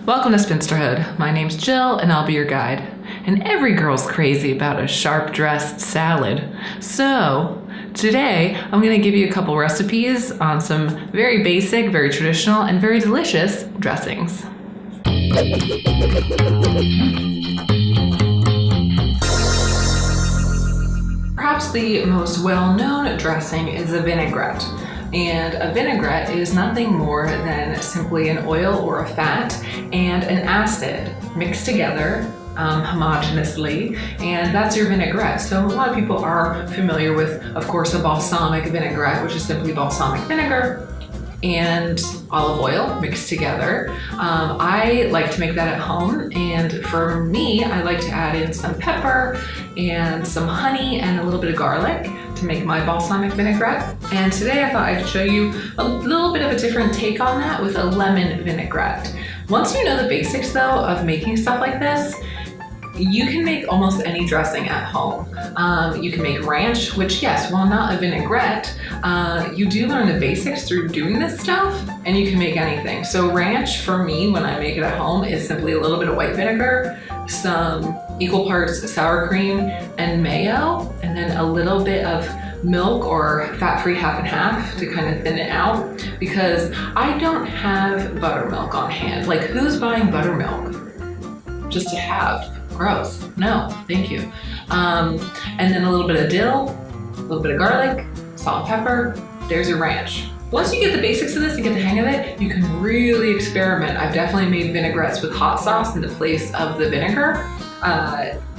Welcome to Spinsterhood. My name's Jill and I'll be your guide. And every girl's crazy about a sharp dressed salad. So today I'm going to give you a couple recipes on some very basic, very traditional, and very delicious dressings. Perhaps the most well-known dressing is a vinaigrette. And a vinaigrette is nothing more than simply an oil or a fat and an acid mixed together homogeneously, and that's your vinaigrette. So a lot of people are familiar with, of course, a balsamic vinaigrette, which is simply balsamic vinegar and olive oil mixed together. I like to make that at home, and for me, I like to add in some pepper and some honey and a little bit of garlic to make my balsamic vinaigrette. And today I thought I'd show you a little bit of a different take on that with a lemon vinaigrette. Once you know the basics though of making stuff like this, you can make almost any dressing at home. You can make ranch, which yes, while not a vinaigrette, you do learn the basics through doing this stuff, and you can make anything. So ranch for me, when I make it at home, is simply a little bit of white vinegar, some equal parts sour cream and mayo, and then a little bit of milk or fat-free half and half to kind of thin it out, because I don't have buttermilk on hand. Like, who's buying buttermilk just to have? Gross. No, thank you. And then a little bit of dill, a little bit of garlic, salt, pepper. There's your ranch. Once you get the basics of this and get the hang of it, you can really experiment. I've definitely made vinaigrettes with hot sauce in the place of the vinegar.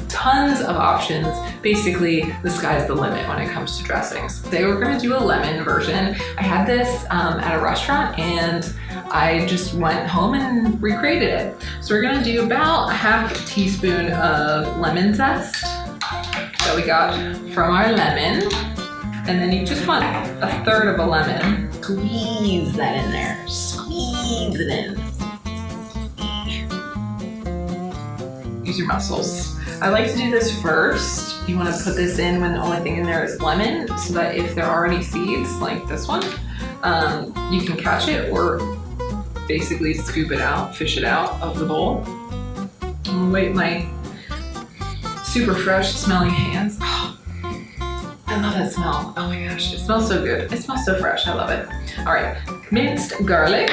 Tons of options. Basically, the sky's the limit when it comes to dressings. Today we're going to do a lemon version. I had this at a restaurant and I just went home and recreated it. So we're going to do about a half teaspoon of lemon zest that we got from our lemon. And then you just want a third of a lemon. Squeeze that in there. Squeeze it in. Use your muscles. I like to do this first. You want to put this in when the only thing in there is lemon, so that if there are any seeds, like this one, you can catch it or basically scoop it out, fish it out of the bowl. And wait, my super fresh smelling hands. Oh, I love that smell. Oh my gosh, it smells so good. It smells so fresh, I love it. All right, minced garlic,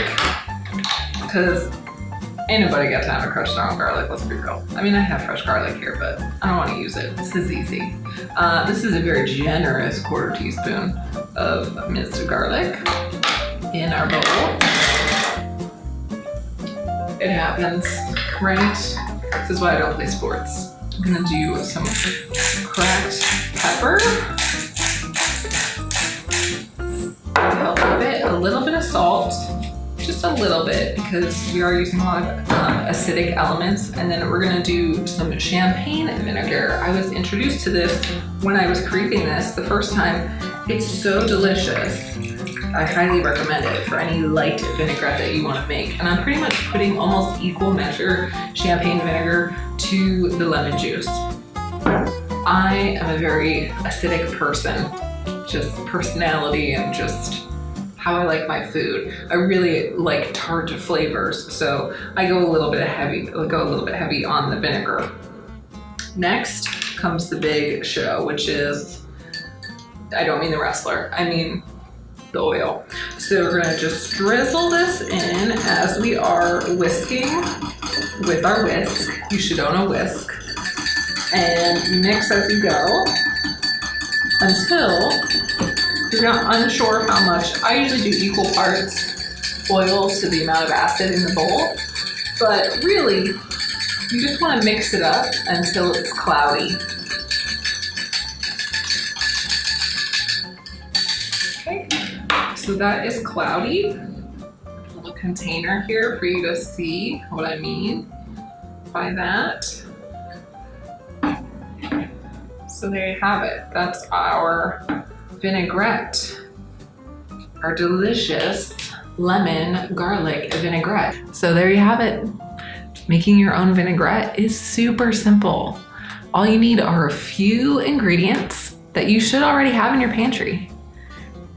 because ain't nobody got time to crush their own garlic, let's be real. I mean, I have fresh garlic here, but I don't want to use it. This is easy. This is a very generous quarter teaspoon of minced garlic in our bowl. It happens, right? This is why I don't play sports. I'm gonna do some cracked pepper. Help a bit, a little bit of salt. Just a little bit, because we are using a lot of acidic elements. And then we're gonna do some champagne vinegar. I was introduced to this when I was creating this the first time. It's so delicious. I highly recommend it for any light vinaigrette that you wanna make. And I'm pretty much putting almost equal measure champagne vinegar to the lemon juice. I am a very acidic person, just personality and just how I like my food. I really like tart flavors, so I go a little bit heavy on the vinegar. Next comes the big show, which is, I don't mean the wrestler, I mean the oil. So we're gonna just drizzle this in as we are whisking with our whisk. You should own a whisk. And mix as you go until you're not unsure of how much. I usually do equal parts oil to the amount of acid in the bowl, but really, you just want to mix it up until it's cloudy. Okay, so that is cloudy. A little container here for you to see what I mean by that. So there you have it. That's our vinaigrette, our delicious lemon garlic vinaigrette. So there you have it. Making your own vinaigrette is super simple. All you need are a few ingredients that you should already have in your pantry.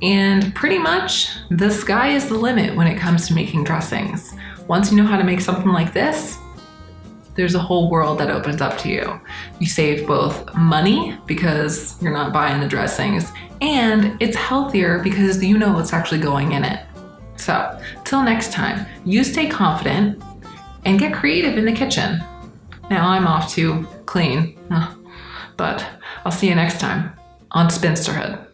And pretty much the sky is the limit when it comes to making dressings. once you know how to make something like this, there's a whole world that opens up to you. You save both money because you're not buying the dressings, and it's healthier because you know what's actually going in it. So, till next time, you stay confident and get creative in the kitchen. Now I'm off to clean, but I'll see you next time on Spinsterhood.